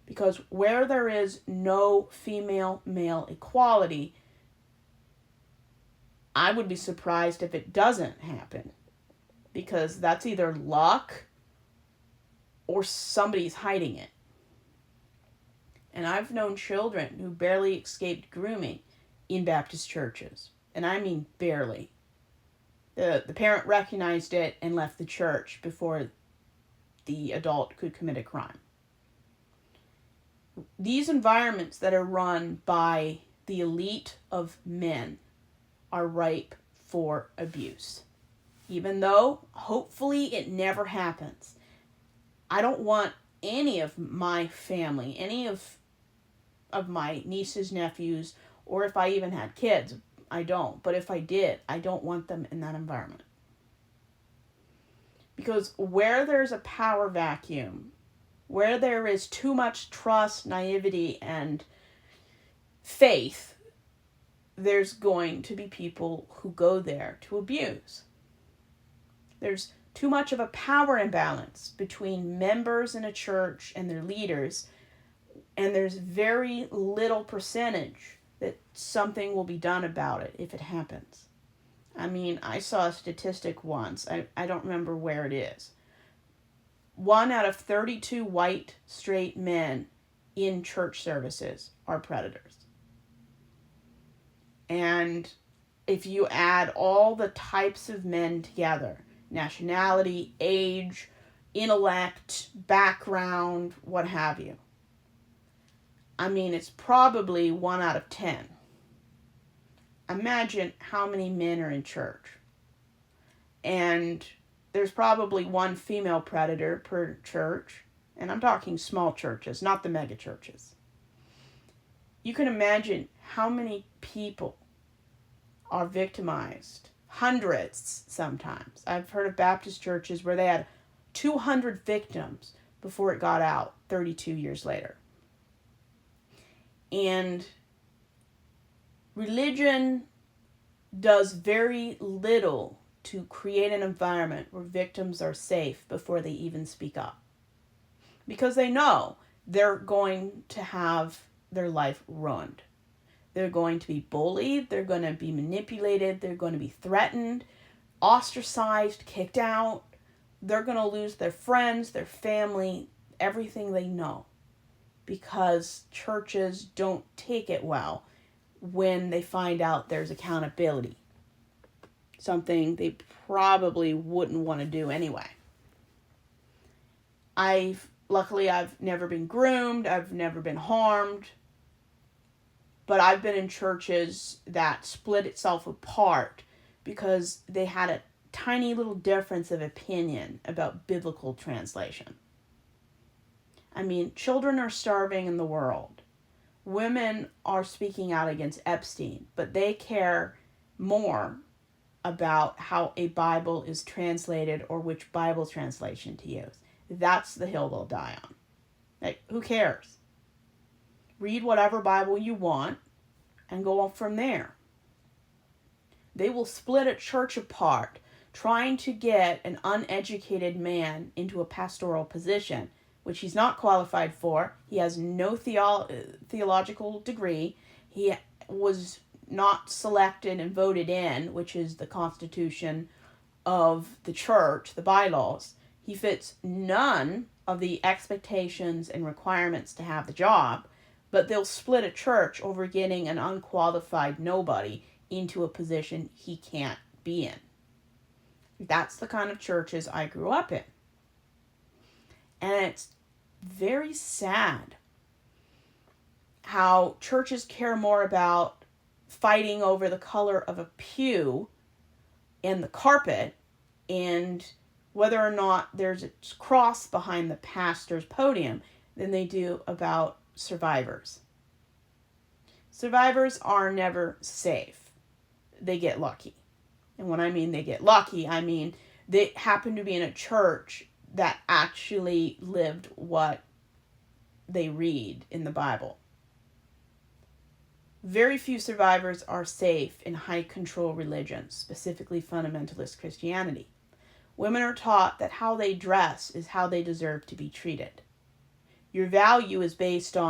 Because where there is no female-male equality, I would be surprised if it doesn't happen. Because that's either luck or somebody's hiding it. And I've known children who barely escaped grooming in Baptist churches. And I mean barely. The parent recognized it and left the church before the adult could commit a crime. These environments that are run by the elite of men are ripe for abuse. Even though, hopefully, it never happens. I don't want any of my family, any of my nieces, nephews, or if I even had kids, I don't. But if I did, I don't want them in that environment. Because where there's a power vacuum, where there is too much trust, naivety, and faith, there's going to be people who go there to abuse. There's too much of a power imbalance between members in a church and their leaders, and there's very little percentage that something will be done about it if it happens. I mean, I saw a statistic once. I don't remember where it is. 1 out of 32 white straight men in church services are predators. And if you add all the types of men together, nationality, age, intellect, background, what have you, I mean, it's probably 1 out of 10. Imagine how many men are in church. And there's probably 1 female predator per church. And I'm talking small churches, not the mega churches. You can imagine how many people are victimized. Hundreds sometimes. I've heard of Baptist churches where they had 200 victims before it got out 32 years later. And religion does very little to create an environment where victims are safe before they even speak up. Because they know they're going to have their life ruined. They're going to be bullied, they're going to be manipulated, they're going to be threatened, ostracized, kicked out. They're going to lose their friends, their family, everything they know. Because churches don't take it well when they find out there's accountability. Something they probably wouldn't want to do anyway. Luckily, I've never been groomed, I've never been harmed, but I've been in churches that split itself apart because they had a tiny little difference of opinion about biblical translation. I mean, children are starving in the world. Women are speaking out against Epstein, but they care more about how a Bible is translated or which Bible translation to use. That's the hill they'll die on. Like, who cares? Read whatever Bible you want and go on from there. They will split a church apart trying to get an uneducated man into a pastoral position, which he's not qualified for. He has no theological degree. He was not selected and voted in, which is the constitution of the church, the bylaws. He fits none of the expectations and requirements to have the job, but they'll split a church over getting an unqualified nobody into a position he can't be in. That's the kind of churches I grew up in. And it's very sad how churches care more about fighting over the color of a pew and the carpet and whether or not there's a cross behind the pastor's podium than they do about survivors. Survivors are never safe. They get lucky. And when I mean they get lucky, I mean they happen to be in a church that actually lived what they read in the Bible. Very few survivors are safe in high control religions, specifically fundamentalist Christianity. Women are taught that how they dress is how they deserve to be treated. Your value is based on